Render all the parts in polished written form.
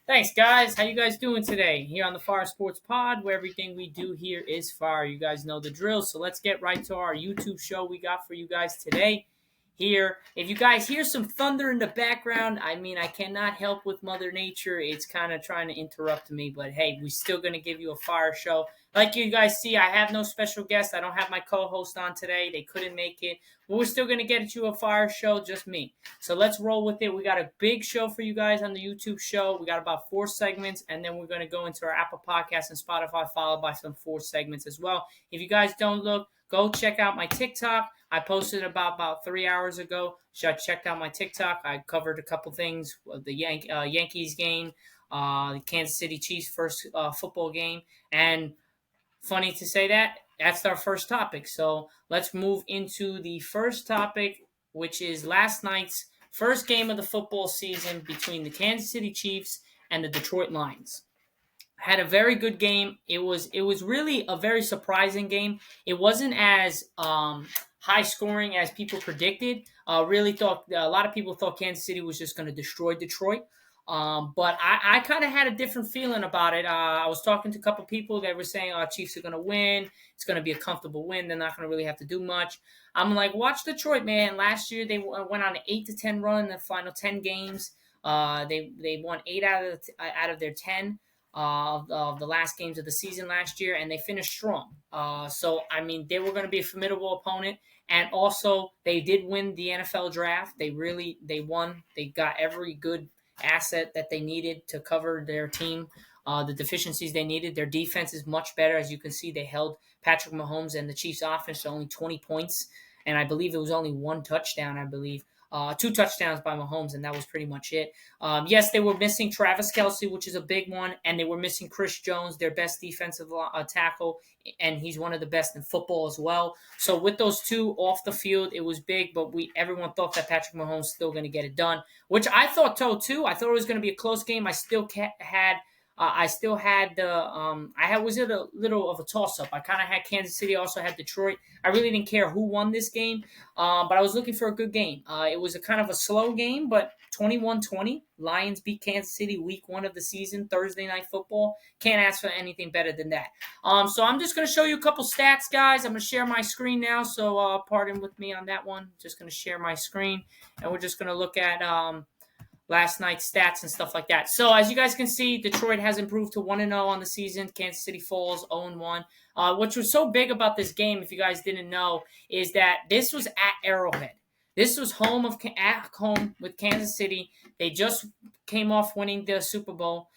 Thanks, guys. How you guys doing today? Here on the Fire Sports Pod, where everything we do here is fire. You guys know the drill. So let's get right to our YouTube show we got for you guys today. Here, if you guys hear some thunder in the background, I cannot help with Mother Nature. It's kind of trying to interrupt me, but hey, we're still gonna give you a fire show. Like you guys see, I have no special guest. I don't have my co-host on today. They couldn't make it, but we're still gonna get you a fire show, just me. So let's roll with it. We got a big show for you guys on the YouTube show. We got about 4 segments, and then we're going to go into our Apple Podcasts and Spotify, followed by some 4 segments as well. If you guys don't look, go check out my TikTok. I posted about 3 hours ago. So I checked out my TikTok. I covered a couple things, the Yankees game, the Kansas City Chiefs first football game, and funny to say that's our first topic. So let's move into the first topic, which is last night's first game of the football season between the Kansas City Chiefs and the Detroit Lions. Had a very good game. It was really a very surprising game. It wasn't as high scoring as people predicted. Really thought a lot of people thought Kansas City was just going to destroy Detroit. But I kind of had a different feeling about it. I was talking to a couple people that were saying, Chiefs are going to win. It's going to be a comfortable win. They're not going to really have to do much. I'm like, watch Detroit, man. Last year, they went on an 8-10 run in the final 10 games. They won 8 out of their 10 of the last games of the season last year, and they finished strong. They were going to be a formidable opponent. And also, they did win the NFL draft. They won. They got every good asset that they needed to cover their team, the deficiencies they needed. Their defense is much better. As you can see, they held Patrick Mahomes and the Chiefs offense to only 20 points. And I believe it was only 1 touchdown, 2 touchdowns by Mahomes, and that was pretty much it. Yes, they were missing Travis Kelce, which is a big one, and they were missing Chris Jones, their best defensive tackle, and he's one of the best in football as well. So with those two off the field, it was big, but everyone thought that Patrick Mahomes was still going to get it done, which I thought so too. I thought it was going to be a close game. I was at a little of a toss-up. I kind of had Kansas City, also had Detroit. I really didn't care who won this game, but I was looking for a good game. It was a kind of a slow game, but 21-20. Lions beat Kansas City week 1 of the season, Thursday Night Football. Can't ask for anything better than that. So I'm just going to show you a couple stats, guys. I'm going to share my screen now, so pardon with me on that one. Just going to share my screen, and we're just going to look at last night's stats and stuff like that. So as you guys can see, Detroit has improved to 1-0 on the season. Kansas City falls 0-1. Which was so big about this game, if you guys didn't know, is that this was at Arrowhead. This was at home with Kansas City. They just came off winning the Super Bowl.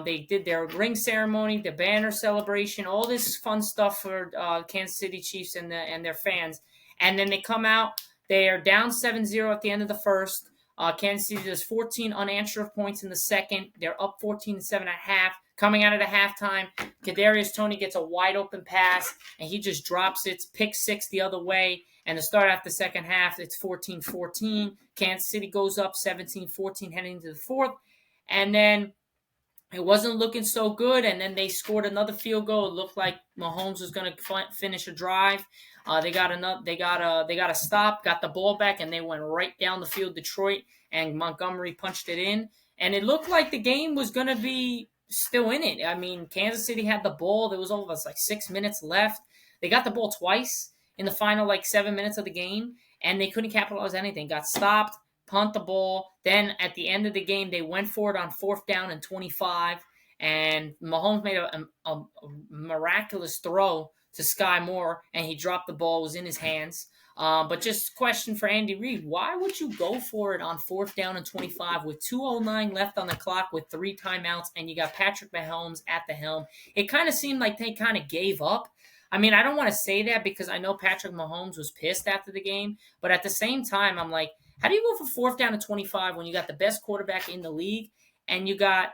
They did their ring ceremony, the banner celebration, all this fun stuff for Kansas City Chiefs and their fans. And then they come out. They are down 7-0 at the end of the first. Kansas City does 14 unanswered points in the second. They're up 14-7 at half. Coming out of the halftime, Kadarius Toney gets a wide open pass, and he just drops it. Pick 6 the other way. And to start off the second half, it's 14-14. Kansas City goes up 17-14 heading into the fourth. And then it wasn't looking so good, and then they scored another field goal. It looked like Mahomes was going to finish a drive. They got a stop, got the ball back, and they went right down the field. Detroit and Montgomery punched it in, and it looked like the game was going to be still in it. I mean, Kansas City had the ball. There was almost 6 minutes left. They got the ball twice in the final 7 minutes of the game, and they couldn't capitalize anything. Got stopped. Punt the ball. Then at the end of the game, they went for it on 4th down and 25, and Mahomes made a miraculous throw to Sky Moore, and he dropped the ball. It was in his hands. But just question for Andy Reid, why would you go for it on 4th down and 25 with 2:09 left on the clock with 3 timeouts, and you got Patrick Mahomes at the helm? It kind of seemed like they kind of gave up. I mean, I don't want to say that because I know Patrick Mahomes was pissed after the game, but at the same time, I'm like, how do you go for 4th down and 25 when you got the best quarterback in the league and you got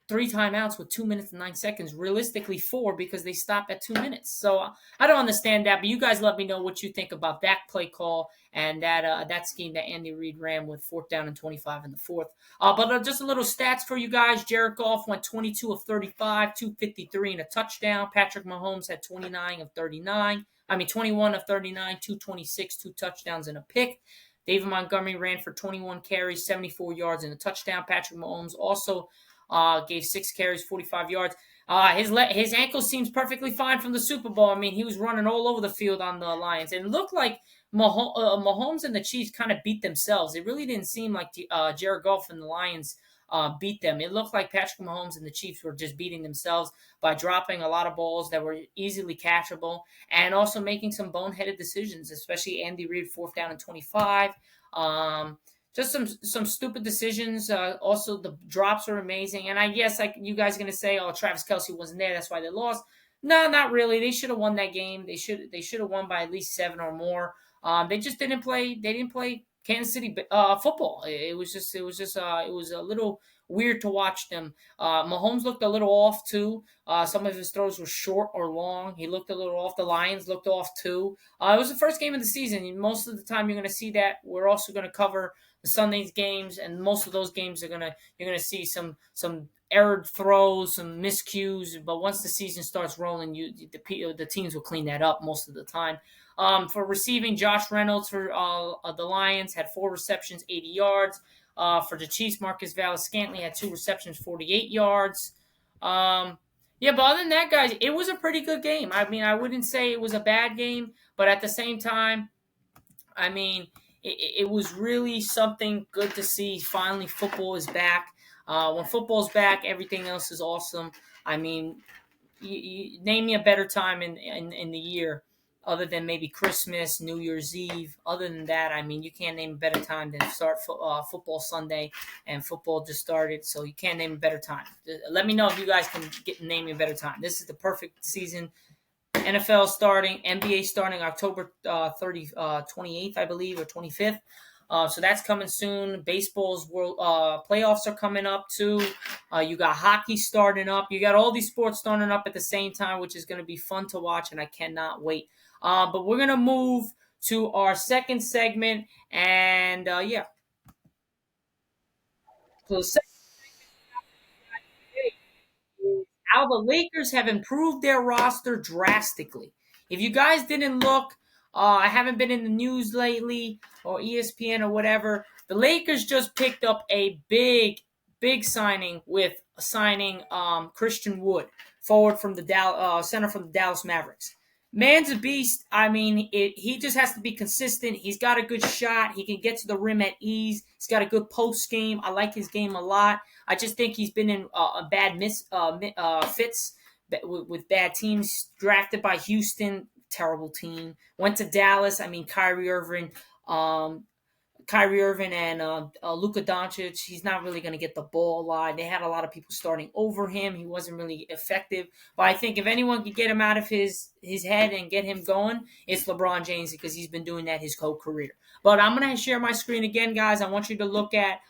3 timeouts with 2 minutes and 9 seconds, realistically 4 because they stopped at 2 minutes. So I don't understand that, but you guys let me know what you think about that play call and that scheme that Andy Reid ran with 4th down and 25 in the fourth. But just a little stats for you guys. Jared Goff went 22 of 35, 253 and a touchdown. Patrick Mahomes had 21 of 39, 226, 2 touchdowns and a pick. David Montgomery ran for 21 carries, 74 yards and a touchdown. Patrick Mahomes also Gave 6 carries, 45 yards. His ankle seems perfectly fine from the Super Bowl. I mean, he was running all over the field on the Lions. And it looked like Mahomes and the Chiefs kind of beat themselves. It really didn't seem like Jared Goff and the Lions beat them. It looked like Patrick Mahomes and the Chiefs were just beating themselves by dropping a lot of balls that were easily catchable and also making some boneheaded decisions, especially Andy Reid, 4th down and 25. Just some stupid decisions. Also, the drops are amazing. And I guess like you guys are gonna say, oh, Travis Kelsey wasn't there, that's why they lost. No, not really. They should have won that game. They should have won by at least 7 or more. They just didn't play. They didn't play Kansas City football. It was a little weird to watch them. Mahomes looked a little off too. Some of his throws were short or long. He looked a little off. The Lions looked off too. It was the first game of the season. Most of the time, you're going to see that. We're also going to cover the Sunday's games, and most of those games you're gonna see some errored throws, some miscues. But once the season starts rolling, the teams will clean that up most of the time. For receiving, Josh Reynolds for the Lions had 4 receptions, 80 yards. For the Chiefs, Marcus Valles-Scantling had 2 receptions, 48 yards. Yeah, but other than that, guys, it was a pretty good game. I mean, I wouldn't say it was a bad game, but at the same time, I mean, it was really something good to see. Finally, football is back. When football's back, everything else is awesome. I mean, name me a better time in the year other than maybe Christmas, New Year's Eve. Other than that, I mean, you can't name a better time than start football Sunday, and football just started, so you can't name a better time. Let me know if you guys can name me a better time. This is the perfect season. NFL starting, NBA starting October 28th, I believe, or 25th. So that's coming soon. Baseball's world playoffs are coming up too. You got hockey starting up. You got all these sports starting up at the same time, which is going to be fun to watch, and I cannot wait. But we're going to move to our second segment, and yeah. So the second how the Lakers have improved their roster drastically. If you guys didn't look, I haven't been in the news lately or ESPN or whatever. The Lakers just picked up a big signing with signing Christian Wood, forward from the center from the Dallas Mavericks. Man's a beast. I mean, he just has to be consistent. He's got a good shot. He can get to the rim at ease. He's got a good post game. I like his game a lot. I just think he's been in a bad fits with bad teams. Drafted by Houston, terrible team. Went to Dallas. I mean, Kyrie Irving and Luka Doncic, he's not really going to get the ball a lot. They had a lot of people starting over him. He wasn't really effective. But I think if anyone could get him out of his head and get him going, it's LeBron James, because he's been doing that his whole career. But I'm going to share my screen again, guys. I want you to look at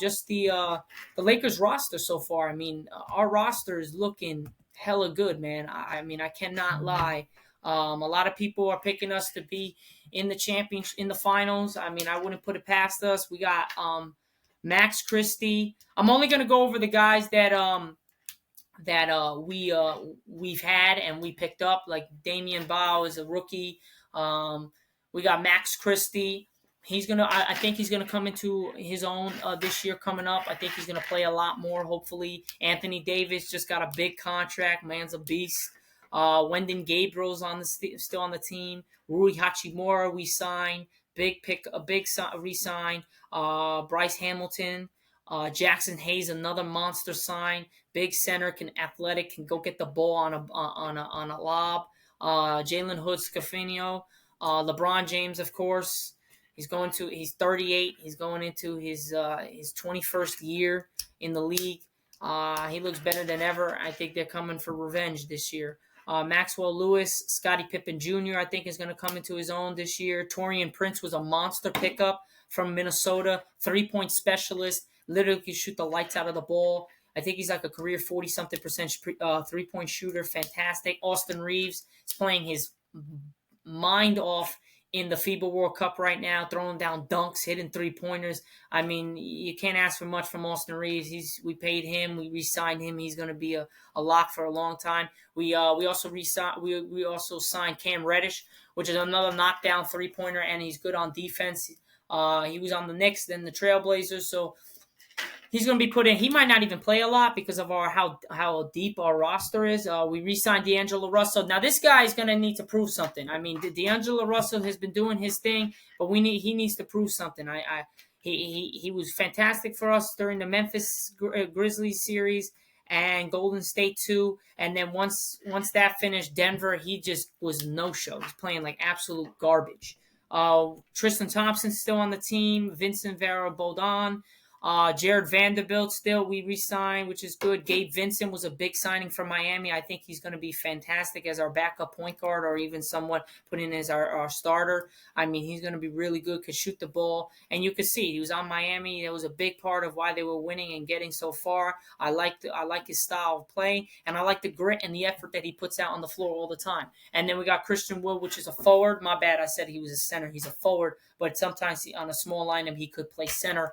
just the Lakers roster so far. I mean, our roster is looking hella good, man. I mean, I cannot lie. A lot of people are picking us to be in the finals. I mean, I wouldn't put it past us. We got Max Christie. I'm only gonna go over the guys that we've had and we picked up. Like Damian Bowe is a rookie. We got Max Christie. I think he's gonna come into his own this year coming up. I think he's gonna play a lot more. Hopefully, Anthony Davis just got a big contract. Man's a beast. Wendon Gabriel's still on the team. Rui Hachimura we signed. A big re-sign. Bryce Hamilton. Jackson Hayes, another monster sign. Big center, athletic, can go get the ball on a lob. Jalen Hood Scafinio. LeBron James, of course. He's 38. He's going into his 21st year in the league. He looks better than ever. I think they're coming for revenge this year. Maxwell Lewis, Scottie Pippen Jr., I think is going to come into his own this year. Torian Prince was a monster pickup from Minnesota, 3-point specialist, literally can shoot the lights out of the ball. I think he's like a career 40-something% 3-point shooter, fantastic. Austin Reeves is playing his mind off in the FIBA World Cup right now, throwing down dunks, hitting 3-pointers. I mean, you can't ask for much from Austin Reeves. We paid him, we re-signed him. He's going to be a lock for a long time. We also signed Cam Reddish, which is another knockdown 3-pointer, and he's good on defense. He was on the Knicks, then the Trailblazers. So He's going to be put in. He might not even play a lot because of our how deep our roster is. We re-signed D'Angelo Russell. Now this guy is going to need to prove something. I mean, D'Angelo Russell has been doing his thing, but he needs to prove something. He was fantastic for us during the Memphis Grizzlies series and Golden State too. And then once that finished, Denver, he just was no show. He's playing like absolute garbage. Tristan Thompson's still on the team. Vincent Vera Bodon. Jared Vanderbilt still we re-signed, which is good. Gabe Vincent was a big signing from Miami. I think he's going to be fantastic as our backup point guard or even somewhat put in as our starter. I mean, he's going to be really good, could shoot the ball. And you could see he was on Miami. That was a big part of why they were winning and getting so far. I like his style of play, and I like the grit and the effort that he puts out on the floor all the time. And then we got Christian Wood, which is a forward. My bad, I said he was a center. He's a forward, but sometimes on a small lineup he could play center.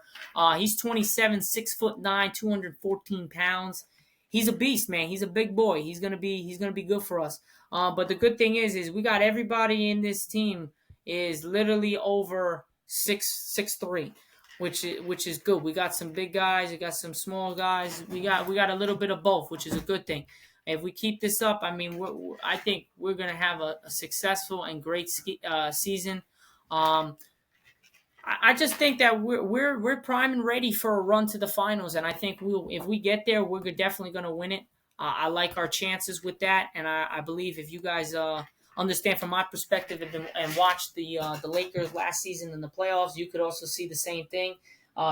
He's 27, 6'9", 214 pounds. He's a beast, man. He's a big boy. He's gonna be good for us. But the good thing is we got everybody in this team is literally over 6'3", which is good. We got some big guys. We got some small guys. We got a little bit of both, which is a good thing. If we keep this up, I mean, I think we're gonna have a successful and great season. I just think that we're prime and ready for a run to the finals, and I think if we get there, we're definitely going to win it. I like our chances with that, and I believe if you guys understand from my perspective and watch the Lakers last season in the playoffs, you could also see the same thing.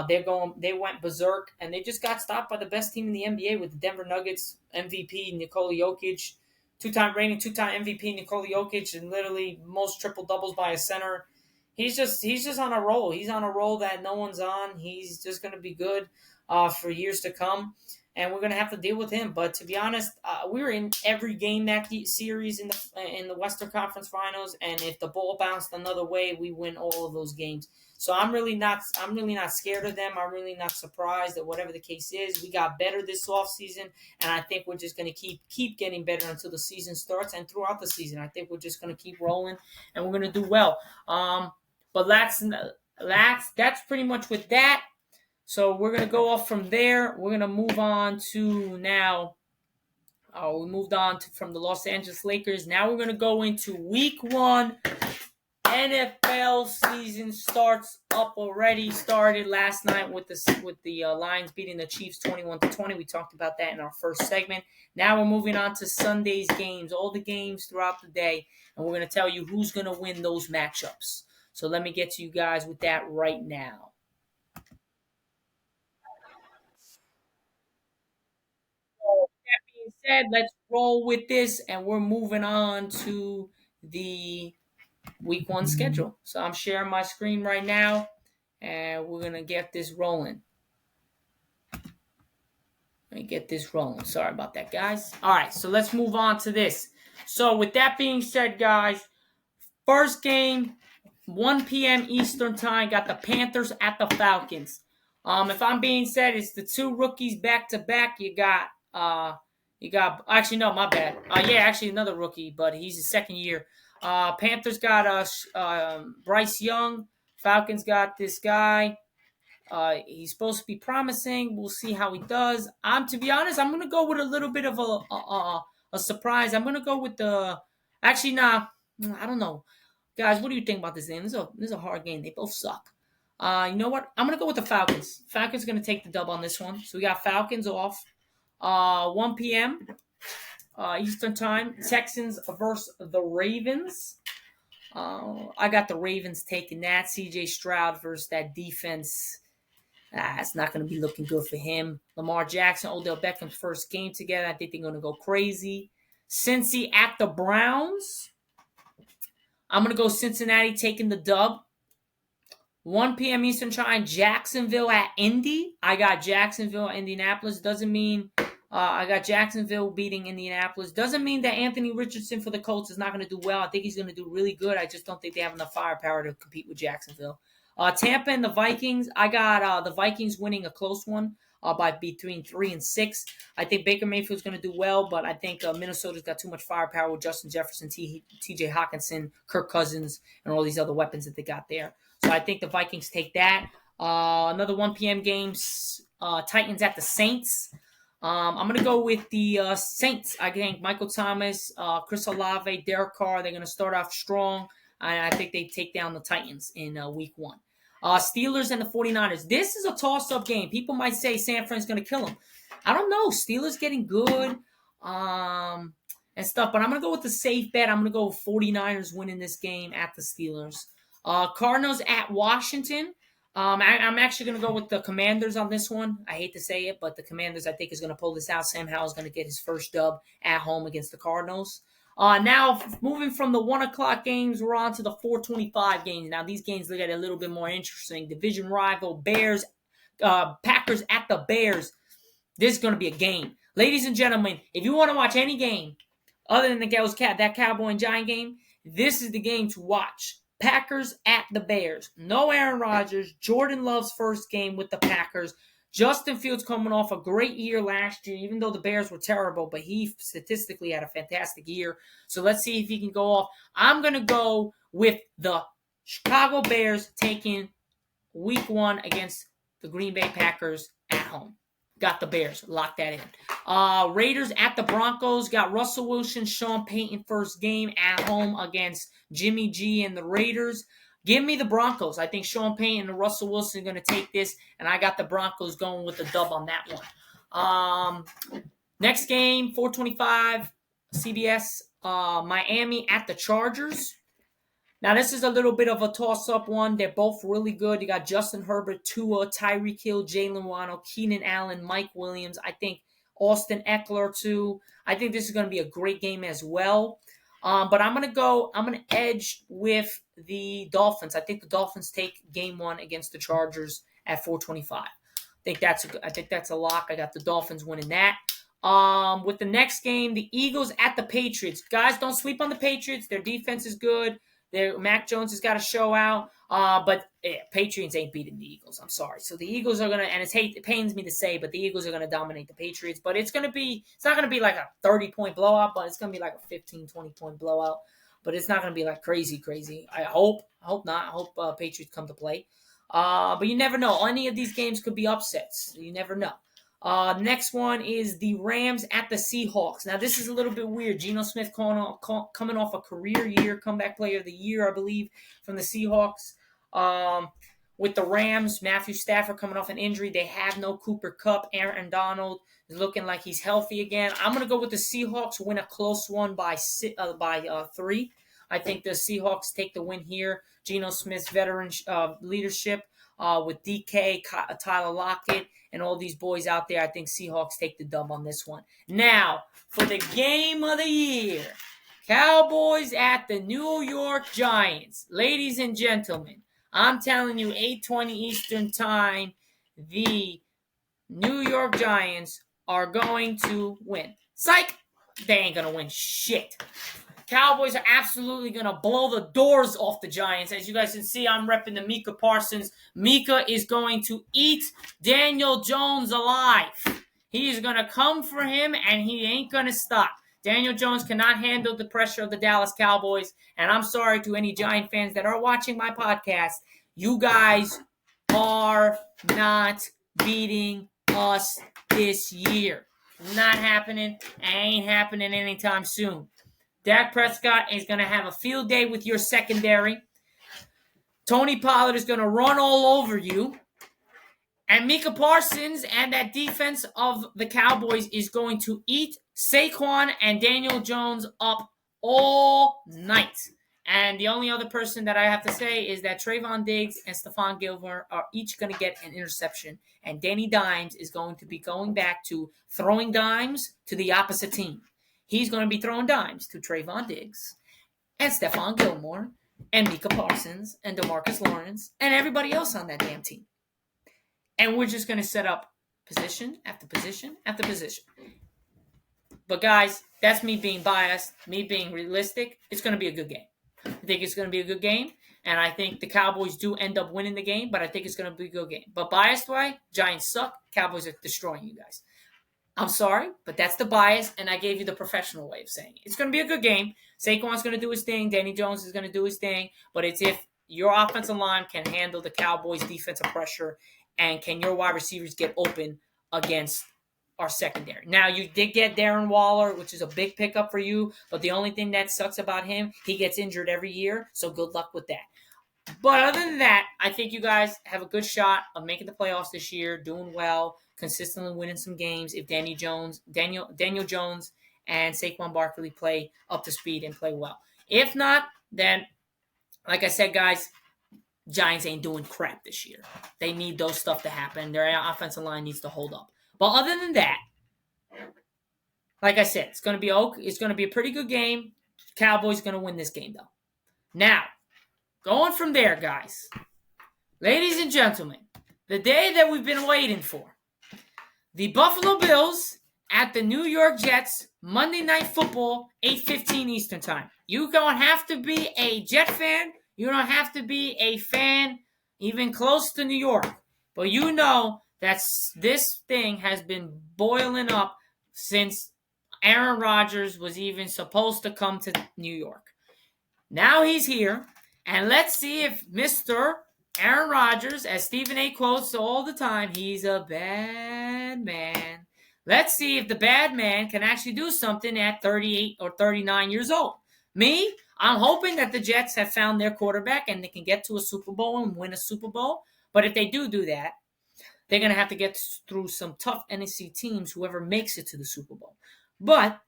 They went berserk, and they just got stopped by the best team in the NBA with the Denver Nuggets MVP Nikola Jokic, two-time MVP Nikola Jokic, and literally most triple doubles by a center. He's just on a roll. He's on a roll that no one's on. He's just going to be good for years to come, and we're going to have to deal with him. But to be honest, we were in every game that series in the Western Conference Finals, and if the ball bounced another way, we win all of those games. So I'm really not scared of them. I'm really not surprised at whatever the case is. We got better this offseason, and I think we're just going to keep getting better until the season starts and throughout the season. I think we're just going to keep rolling, and we're going to do well. But that's pretty much with that. So we're gonna go off from there. We're gonna move on to now. We moved on from the Los Angeles Lakers. Now we're gonna go into Week 1. NFL season starts up already. Started last night with the Lions beating the Chiefs 21-20. We talked about that in our first segment. Now we're moving on to Sunday's games, all the games throughout the day, and we're gonna tell you who's gonna win those matchups. So let me get to you guys with that right now. So that being said, let's roll with this, and we're moving on to the Week 1 schedule. So I'm sharing my screen right now, and we're going to get this rolling. Let me get this rolling. Sorry about that, guys. All right, so let's move on to this. So with that being said, guys, first game, 1 p.m. Eastern time, got the Panthers at the Falcons. If I'm being said, it's the two rookies back to back. You got actually no, my bad. Actually another rookie, but he's his second year. Panthers got Bryce Young. Falcons got this guy. He's supposed to be promising. We'll see how he does. To be honest, I'm gonna go with a little bit of a surprise. I'm gonna go with the. Actually, nah, I don't know. Guys, what do you think about this game? This is a hard game. They both suck. You know what? I'm going to go with the Falcons. Falcons are going to take the dub on this one. So we got Falcons off. 1 p.m. Eastern time. Texans versus the Ravens. I got the Ravens taking that. C.J. Stroud versus that defense. It's not going to be looking good for him. Lamar Jackson, Odell Beckham's first game together. I think they're going to go crazy. Cincy at the Browns. I'm going to go Cincinnati taking the dub. 1 p.m. Eastern time, Jacksonville at Indy. I got Jacksonville at Indianapolis. Doesn't mean I got Jacksonville beating Indianapolis. Doesn't mean that Anthony Richardson for the Colts is not going to do well. I think he's going to do really good. I just don't think they have enough firepower to compete with Jacksonville. Tampa and the Vikings. I got the Vikings winning a close one by between 3 and 6. I think Baker Mayfield's going to do well, but I think Minnesota's got too much firepower with Justin Jefferson, T.J. Hawkinson, Kirk Cousins, and all these other weapons that they got there. So I think the Vikings take that. Another 1 p.m. games. Titans at the Saints. I'm going to go with the Saints. I think Michael Thomas, Chris Olave, Derek Carr, they're going to start off strong. And I think they take down the Titans in week 1. Steelers and the 49ers. This is a toss-up game. People might say San Fran's going to kill them. I don't know. Steelers getting good and stuff. But I'm going to go with the safe bet. I'm going to go with 49ers winning this game at the Steelers. Cardinals at Washington. I'm actually going to go with the Commanders on this one. I hate to say it, but the Commanders, I think, is going to pull this out. Sam Howell is going to get his first dub at home against the Cardinals. Now, moving from the 1 o'clock games, we're on to the 4:25 games. Now, these games look at a little bit more interesting. Division rival Bears, Packers at the Bears. This is going to be a game. Ladies and gentlemen, if you want to watch any game other than that Cowboy and Giant game, this is the game to watch. Packers at the Bears. No Aaron Rodgers. Jordan Love's first game with the Packers. Justin Fields coming off a great year last year, even though the Bears were terrible, but he statistically had a fantastic year. So let's see if he can go off. I'm going to go with the Chicago Bears taking week 1 against the Green Bay Packers at home. Got the Bears. Lock that in. Raiders at the Broncos. Got Russell Wilson, Sean Payton first game at home against Jimmy G and the Raiders. Give me the Broncos. I think Sean Payton and Russell Wilson are going to take this, and I got the Broncos going with the dub on that one. Next game, 4:25, CBS, Miami at the Chargers. Now, this is a little bit of a toss-up one. They're both really good. You got Justin Herbert, Tua, Tyreek Hill, Jalen Waddle, Keenan Allen, Mike Williams. I think Austin Eckler, too. I think this is going to be a great game as well. But I'm going to edge with the Dolphins. I think the Dolphins take game 1 against the Chargers at 4:25. I think that's a lock. I got the Dolphins winning that. With the next game, the Eagles at the Patriots. Guys, don't sleep on the Patriots. Their defense is good. Mac Jones has got to show out. But Patriots ain't beating the Eagles. I'm sorry. So the Eagles are going to, and it pains me to say, but the Eagles are going to dominate the Patriots. But it's not going to be like a 30-point blowout, but it's going to be like a 15, 20-point blowout. But it's not going to be like crazy. I hope not. I hope Patriots come to play. But you never know. Any of these games could be upsets. You never know. Next one is the Rams at the Seahawks. Now, this is a little bit weird. Geno Smith coming off a career year, comeback player of the year, I believe, from the Seahawks. With the Rams, Matthew Stafford coming off an injury. They have no Cooper Kupp. Aaron Donald is looking like he's healthy again. I'm going to go with the Seahawks, win a close one by 3. I think the Seahawks take the win here. Geno Smith's veteran leadership with DK, Tyler Lockett, and all these boys out there. I think Seahawks take the dub on this one. Now, for the game of the year, Cowboys at the New York Giants. Ladies and gentlemen, I'm telling you, 8:20 Eastern Time, the New York Giants are going to win. Psych! They ain't going to win shit. Cowboys are absolutely going to blow the doors off the Giants. As you guys can see, I'm repping the Micah Parsons. Micah is going to eat Daniel Jones alive. He is going to come for him, and he ain't going to stop. Daniel Jones cannot handle the pressure of the Dallas Cowboys, and I'm sorry to any Giant fans that are watching my podcast. You guys are not beating us this year. Not happening. Ain't happening anytime soon. Dak Prescott is going to have a field day with your secondary. Tony Pollard is going to run all over you. And Micah Parsons and that defense of the Cowboys is going to eat Saquon and Daniel Jones up all night. And the only other person that I have to say is that Trayvon Diggs and Stephon Gilmore are each going to get an interception. And Danny Dimes is going to be going back to throwing dimes to the opposite team. He's going to be throwing dimes to Trayvon Diggs and Stephon Gilmore and Micah Parsons and DeMarcus Lawrence and everybody else on that damn team. And we're just going to set up position after position after position. But guys, that's me being biased, me being realistic. It's going to be a good game. I think it's going to be a good game. And I think the Cowboys do end up winning the game, but I think it's going to be a good game. But biased way, Giants suck. Cowboys are destroying you guys. I'm sorry, but that's the bias, and I gave you the professional way of saying it. It's going to be a good game. Saquon's going to do his thing. Danny Jones is going to do his thing. But it's if your offensive line can handle the Cowboys' defensive pressure and can your wide receivers get open against our secondary? Now, you did get Darren Waller, which is a big pickup for you, but the only thing that sucks about him, he gets injured every year, so good luck with that. But other than that, I think you guys have a good shot of making the playoffs this year, doing well, consistently winning some games if Daniel Jones and Saquon Barkley play up to speed and play well. If not, then, like I said, guys, Giants ain't doing crap this year. They need those stuff to happen. Their offensive line needs to hold up. But other than that, like I said, it's going to be a pretty good game. Cowboys going to win this game, though. Now, going from there, guys, ladies and gentlemen, the day that we've been waiting for. The Buffalo Bills at the New York Jets, Monday Night Football, 8:15 Eastern Time. You don't have to be a Jet fan. You don't have to be a fan even close to New York. But you know that this thing has been boiling up since Aaron Rodgers was even supposed to come to New York. Now he's here, and let's see if Mr. Aaron Rodgers, as Stephen A. quotes all the time, he's a bad man. Let's see if the bad man can actually do something at 38 or 39 years old. Me, I'm hoping that the Jets have found their quarterback and they can get to a Super Bowl and win a Super Bowl. But if they do that, they're going to have to get through some tough NFC teams, whoever makes it to the Super Bowl. But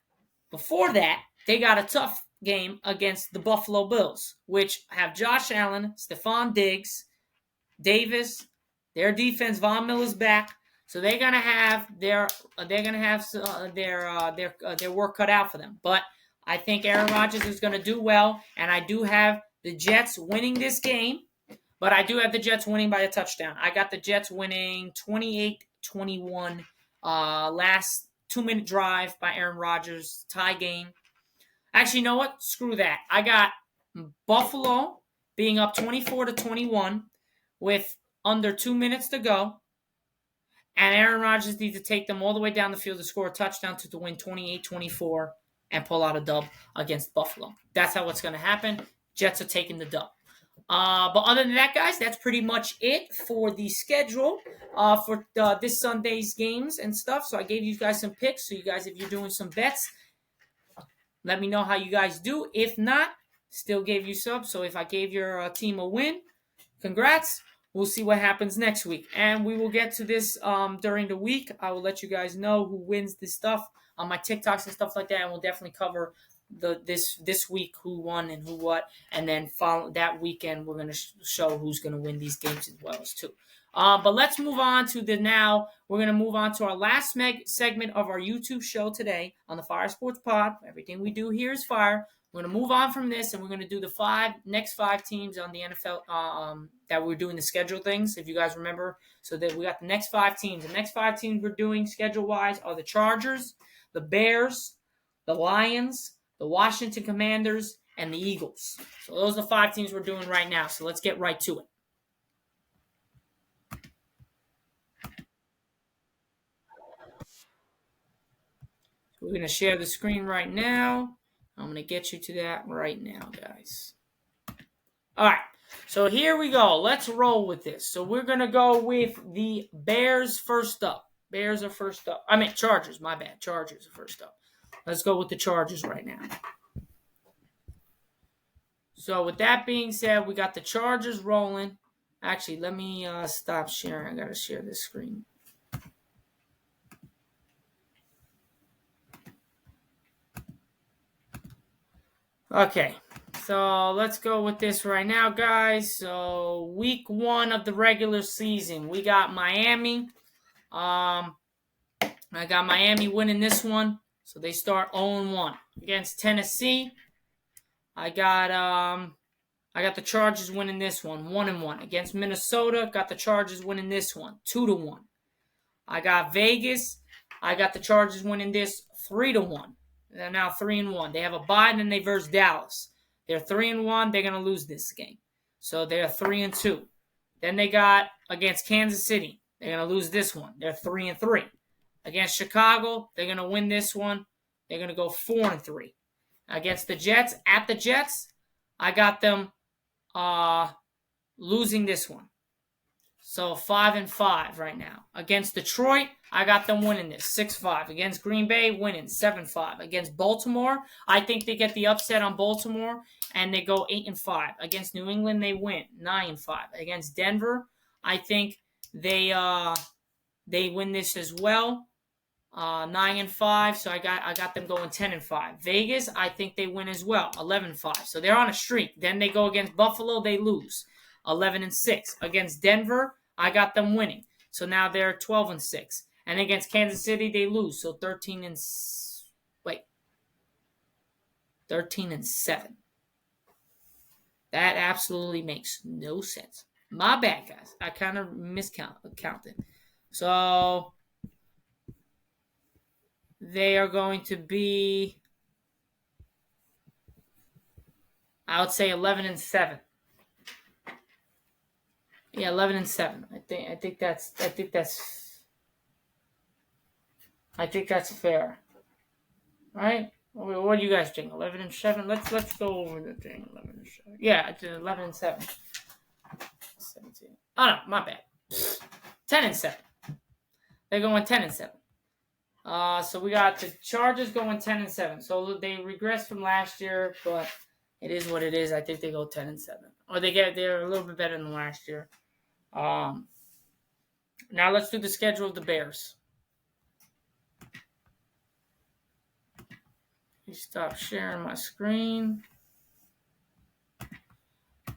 before that, they got a tough game against the Buffalo Bills, which have Josh Allen, Stephon Diggs, Davis, their defense. Von Miller's back, so they're gonna have their work cut out for them. But I think Aaron Rodgers is gonna do well, and I do have the Jets winning this game. But I do have the Jets winning by a touchdown. I got the Jets winning 28-21. Last 2-minute drive by Aaron Rodgers, tie game. Actually, you know what? Screw that. I got Buffalo being up 24-21 with under 2 minutes to go. And Aaron Rodgers needs to take them all the way down the field to score a touchdown to win 28-24 and pull out a dub against Buffalo. That's how it's going to happen. Jets are taking the dub. But other than that, guys, that's pretty much it for the schedule for this Sunday's games and stuff. So I gave you guys some picks. So you guys, if you're doing some bets, let me know how you guys do. If not, still gave you subs. So if I gave your team a win, congrats. We'll see what happens next week. And we will get to this during the week. I will let you guys know who wins this stuff on my TikToks and stuff like that. And we'll definitely cover this week who won and who what. And then follow that weekend, we're going to show who's going to win these games as well as too. But let's move on to we're going to move on to our last segment of our YouTube show today on the Fire Sports Pod. Everything we do here is fire. We're going to move on from this, and we're going to do the next five teams on the NFL that we're doing the schedule things, if you guys remember. So that we got the next 5 teams. The next 5 teams we're doing schedule-wise are the Chargers, the Bears, the Lions, the Washington Commanders, and the Eagles. So those are the 5 teams we're doing right now. So let's get right to it. We're going to share the screen right now. I'm going to get you to that right now, guys. All right. So here we go. Let's roll with this. So we're going to go with the Bears first up. Bears are first up. I mean, Chargers. My bad. Chargers are first up. Let's go with the Chargers right now. So with that being said, we got the Chargers rolling. Actually, let me stop sharing. I got to share this screen. Okay, so let's go with this right now, guys. So week 1 of the regular season, we got Miami. I got Miami winning this one, so they start 0-1 against Tennessee. I got the Chargers winning this one, 1-1 against Minnesota. Got the Chargers winning this one, 2-1. I got Vegas. I got the Chargers winning this 3-1. They're now 3-1. They have a bye, and then they verse Dallas. They're 3-1. They're gonna lose this game, so they're 3-2. Then they got against Kansas City. They're gonna lose this one. They're 3-3. Against Chicago, they're gonna win this one. They're gonna go 4-3. Against the Jets, at the Jets, I got them losing this one. So 5-5 right now. Against Detroit, I got them winning this 6-5. Against Green Bay, winning 7-5. Against Baltimore, I think they get the upset on Baltimore and they go 8-5. Against New England, they win 9-5. Against Denver, I think they win this as well. 9-5, so I got them going 10-5. Vegas, I think they win as well, 11-5. So they're on a streak. Then they go against Buffalo, they lose, 11-6. Against Denver, I got them winning, so now they're 12-6. And against Kansas City, they lose, so 13-7. That absolutely makes no sense. My bad, guys. I kind of miscounted. So they are going to be, I would say, 11-7. Yeah, 11-7. I think that's fair, right? What do you guys think? 11-7. Let's go over the thing. 11-7. Yeah, 11-7. 17. Oh no, my bad. 10-7. They're going 10-7. So we got the Chargers going 10-7. So they regressed from last year, but it is what it is. I think they go 10-7, or they're a little bit better than last year. Now let's do the schedule of the Bears. Let me stop sharing my screen.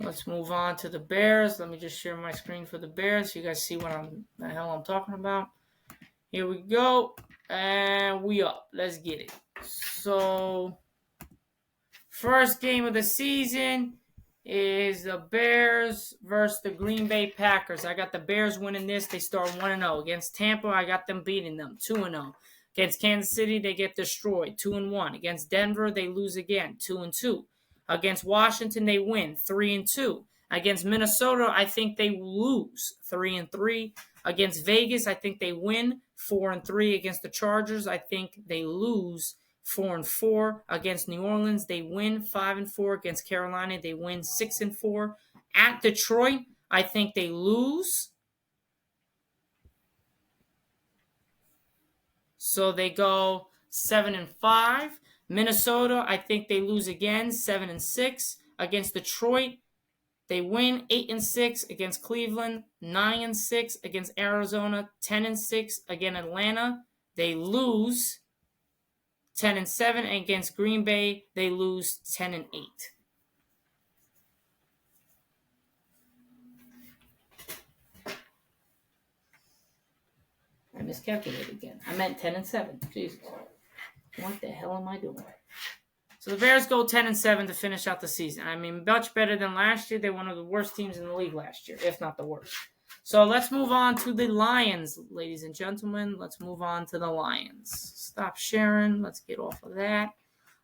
Let's move on to the Bears. Let me just share my screen for the Bears so you guys see what the hell I'm talking about. Here we go. And we up. Let's get it. So, first game of the season is the Bears versus the Green Bay Packers. I got the Bears winning this. They start 1-0. Against Tampa, I got them beating them 2-0. Against Kansas City, they get destroyed 2-1. Against Denver, they lose again 2-2. Against Washington, they win 3-2. Against Minnesota, I think they lose 3-3. Against Vegas, I think they win 4-3. Against the Chargers, I think they lose 4-4. Against New Orleans, they win 5-4. Against Carolina, they win 6-4. At Detroit, I think they lose. So they go 7-5. Minnesota, I think they lose again, 7-6. Against Detroit, they win 8-6. Against Cleveland, 9-6. Against Arizona, 10-6. Against Atlanta, they lose 10-7. And against Green Bay, they lose 10-8. I miscalculated again. I meant 10-7. Jesus. What the hell am I doing? So the Bears go 10-7 to finish out the season. I mean, much better than last year. They're one of the worst teams in the league last year, if not the worst. So let's move on to the Lions, ladies and gentlemen. Let's move on to the Lions. Stop sharing. Let's get off of that.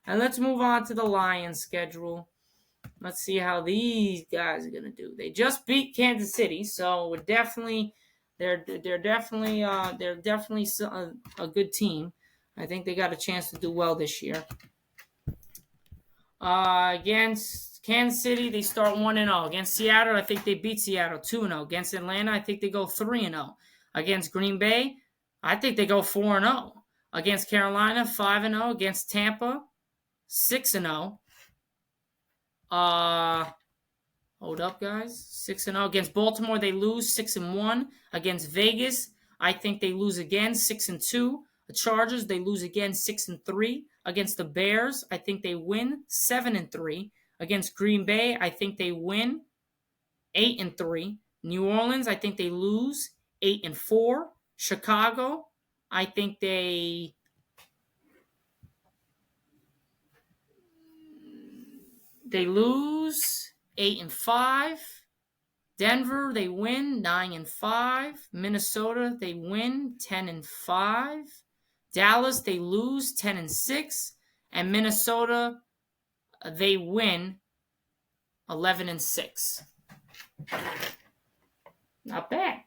And let's move on to the Lions schedule. Let's see how these guys are going to do. They just beat Kansas City, so they're definitely a good team. I think they got a chance to do well this year. Against Kansas City, they start 1-0. Against Seattle, I think they beat Seattle 2-0. Against Atlanta, I think they go 3-0. Against Green Bay, I think they go 4-0. Against Carolina, 5-0. Against Tampa, 6-0. Hold up, guys. 6-0. Against Baltimore, they lose 6-1. Against Vegas, I think they lose again 6-2. The Chargers, they lose again 6-3. Against the Bears, I think they win 7-3. Against Green Bay, I think they win 8-3. New Orleans, I think they lose 8-4. Chicago, I think they lose 8-5. Denver, they win 9-5. Minnesota, they win 10-5. Dallas, they lose 10-6. And Minnesota, they win 11-6. Not bad.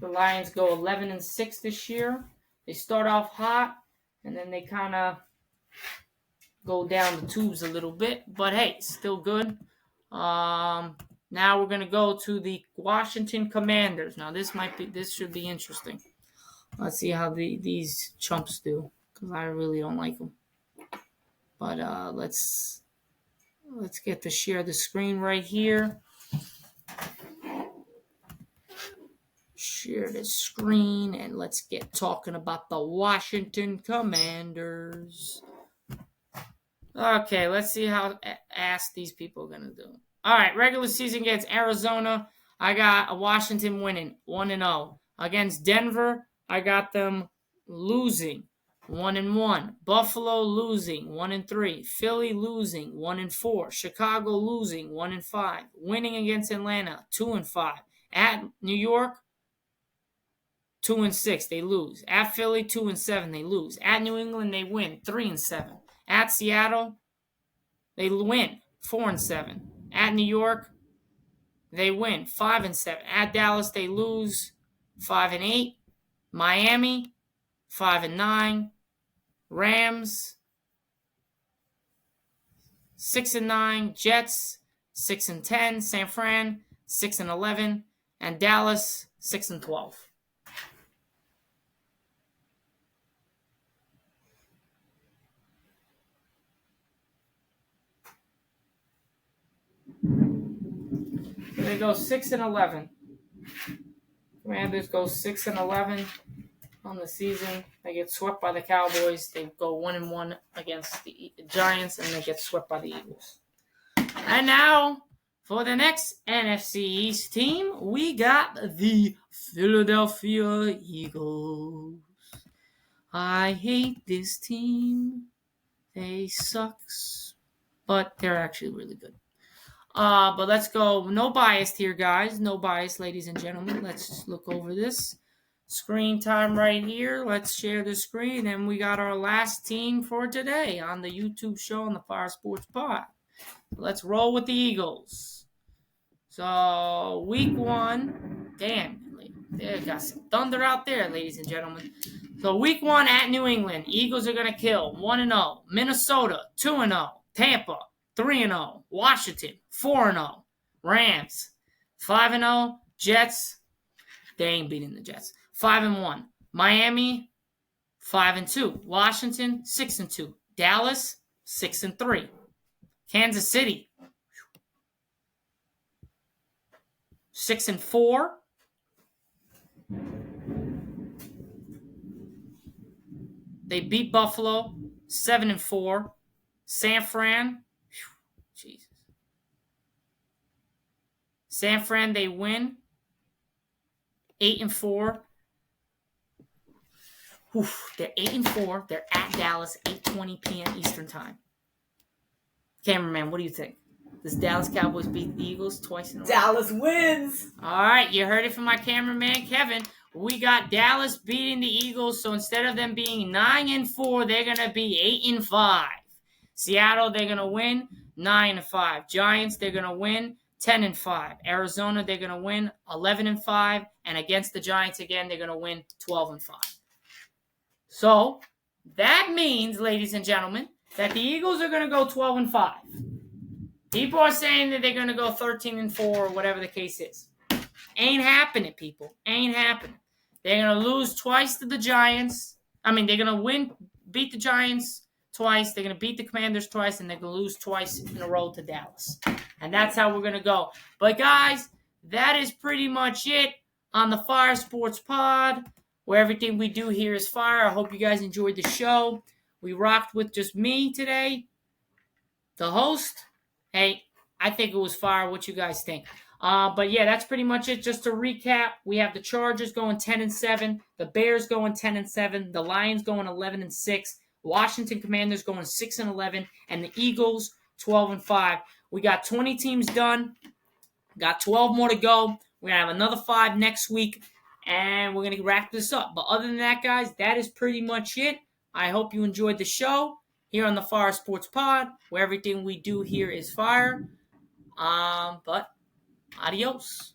The Lions go 11-6 this year. They start off hot, and then they kind of go down the tubes a little bit. But hey, still good. Now we're gonna go to the Washington Commanders. Now this should be interesting. Let's see how these chumps do, because I really don't like them. But let's get to share the screen right here. Share the screen, and let's get talking about the Washington Commanders. Okay, let's see how ass these people are gonna do. All right, regular season against Arizona, I got Washington winning 1-0. Against Denver, I got them losing 1-1. Buffalo losing 1-3. Philly losing 1-4. Chicago losing 1-5. Winning against Atlanta 2-5. At New York 2-6, they lose. At Philly 2-7, they lose. At New England, they win 3-7. At Seattle, they win 4-7. At New York, they win 5-7. At Dallas, they lose 5-8. Miami 5-9. Rams 6-9. Jets 6-10. San Fran 6-11, and Dallas 6-12. They go 6-11. Commanders go 6-11 on the season. They get swept by the Cowboys. They go 1-1 against the Giants, and they get swept by the Eagles. And now, for the next NFC East team, we got the Philadelphia Eagles. I hate this team. They sucks, but they're actually really good. But let's go. No bias here, guys. No bias, ladies and gentlemen. Let's just look over this screen time right here. Let's share the screen, and we got our last team for today on the YouTube show on the Fire Sports Pod. Let's roll with the Eagles. So, week 1. Damn, they got some thunder out there, ladies and gentlemen. So, week 1 at New England. Eagles are going to kill 1-0. Minnesota, 2-0. Tampa, 3-0. Washington, 4-0. Rams, 5-0. Jets, they ain't beating the Jets. 5-1. Miami, 5-2. Washington, 6-2. Dallas, 6-3. Kansas City, 6-4. They beat Buffalo, 7-4. San Fran, Jesus. San Fran, they win, 8-4. They're 8-4. They're at Dallas, 8:20 p.m. Eastern time. Cameraman, what do you think? Does Dallas Cowboys beat the Eagles twice in a row? Dallas wins. All right, you heard it from my cameraman, Kevin. We got Dallas beating the Eagles, so instead of them being 9-4, they're going to be 8-5. Seattle, they're going to win 9-5. Giants, they're going to win 10-5. Arizona, they're going to win 11-5. And against the Giants again, they're going to win 12-5. So that means, ladies and gentlemen, that the Eagles are going to go 12-5. People are saying that they're going to go 13-4 or whatever the case is. Ain't happening, people. Ain't happening. They're going to lose twice to the Giants. They're going to beat the Giants twice. They're going to beat the Commanders twice, and they're going to lose twice in a row to Dallas. And that's how we're going to go. But, guys, that is pretty much it on the Fire Sports Pod, where everything we do here is fire. I hope you guys enjoyed the show. We rocked with just me today, the host. Hey, I think it was fire. What you guys think? But yeah, that's pretty much it. Just to recap, we have the Chargers going 10-7, the Bears going 10-7, the Lions going 11-6, Washington Commanders going 6-11, and the Eagles 12-5. We got 20 teams done. Got 12 more to go. We're gonna have another 5 next week, and we're gonna wrap this up. But other than that, guys, that is pretty much it. I hope you enjoyed the show here on the Fire Sports Pod, where everything we do here is fire. But adios.